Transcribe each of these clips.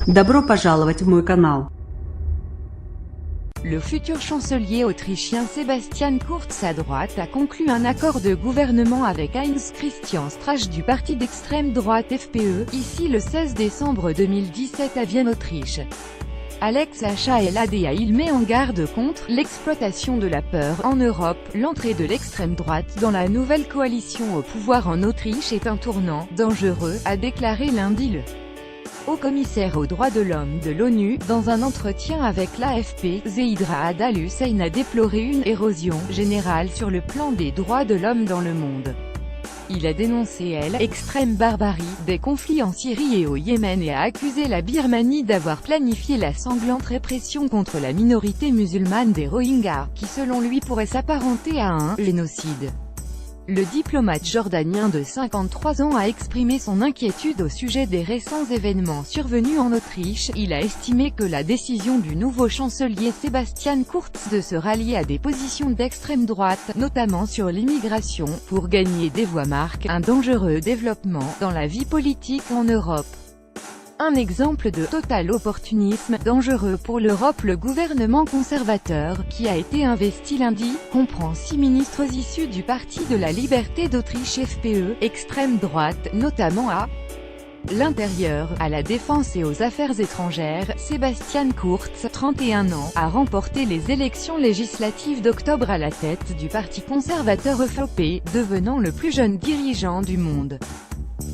Добро пожаловать в мой канал. Le futur chancelier autrichien Sebastian Kurz à droite a conclu un accord de gouvernement avec Heinz Christian Strache du parti d'extrême droite FPÖ, ici le 16 décembre 2017 à Vienne, Autriche. Alex HALADA il met en garde contre l'exploitation de la peur en Europe. L'entrée de l'extrême droite dans la nouvelle coalition au pouvoir en Autriche est un tournant dangereux, a déclaré lundi le haut-commissaire aux droits de l'homme de l'ONU. Dans un entretien avec l'AFP, Zeid Ra'ad Al-Hussein a déploré une érosion générale sur le plan des droits de l'homme dans le monde. Il a dénoncé l'extrême barbarie des conflits en Syrie et au Yémen et a accusé la Birmanie d'avoir planifié la sanglante répression contre la minorité musulmane des Rohingyas, qui selon lui pourrait s'apparenter à un génocide. Le diplomate jordanien de 53 ans a exprimé son inquiétude au sujet des récents événements survenus en Autriche. Il a estimé que la décision du nouveau chancelier Sebastian Kurz de se rallier à des positions d'extrême droite, notamment sur l'immigration, pour gagner des voix marque un dangereux développement dans la vie politique en Europe. Un exemple de total opportunisme dangereux pour l'Europe. Le gouvernement conservateur, qui a été investi lundi, comprend 6 ministres issus du Parti de la Liberté d'Autriche FPÖ, extrême droite, notamment à l'Intérieur, à la Défense et aux Affaires étrangères. Sebastian Kurz, 31 ans, a remporté les élections législatives d'octobre à la tête du Parti conservateur EVP, devenant le plus jeune dirigeant du monde.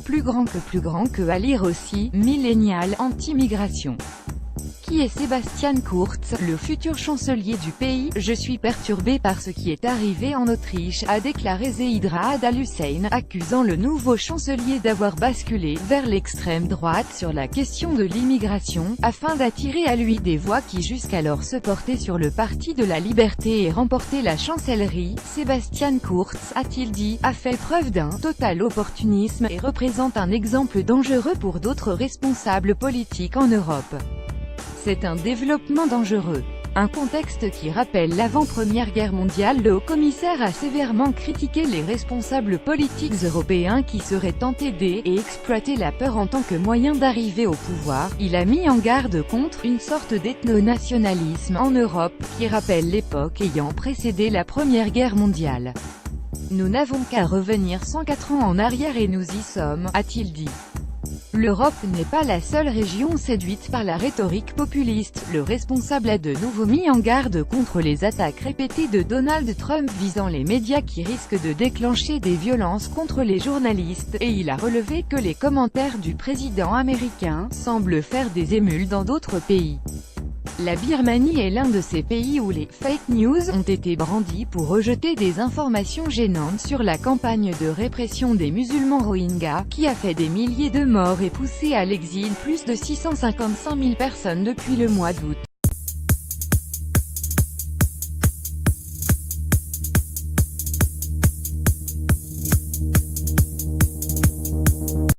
Plus grand que à lire aussi, millénial, anti-migration. Qui est Sebastian Kurz, le futur chancelier du pays? Je suis perturbé par ce qui est arrivé en Autriche, a déclaré Zeid Ra'ad Al-Hussein, accusant le nouveau chancelier d'avoir basculé vers l'extrême droite sur la question de l'immigration, afin d'attirer à lui des voix qui jusqu'alors se portaient sur le Parti de la Liberté et remporter la chancellerie. Sebastian Kurz, a-t-il dit, a fait preuve d'un total opportunisme et représente un exemple dangereux pour d'autres responsables politiques en Europe. C'est un développement dangereux. Un contexte qui rappelle l'avant-première guerre mondiale. Le haut-commissaire a sévèrement critiqué les responsables politiques européens qui seraient tentés et exploiter la peur en tant que moyen d'arriver au pouvoir. Il a mis en garde contre une sorte d'ethno-nationalisme en Europe, qui rappelle l'époque ayant précédé la Première Guerre mondiale. Nous n'avons qu'à revenir 104 ans en arrière et nous y sommes, a-t-il dit. L'Europe n'est pas la seule région séduite par la rhétorique populiste. Le responsable a de nouveau mis en garde contre les attaques répétées de Donald Trump visant les médias qui risquent de déclencher des violences contre les journalistes, et il a relevé que les commentaires du président américain semblent faire des émules dans d'autres pays. La Birmanie est l'un de ces pays où les « fake news » ont été brandis pour rejeter des informations gênantes sur la campagne de répression des musulmans Rohingyas, qui a fait des milliers de morts et poussé à l'exil plus de 655 000 personnes depuis le mois d'août.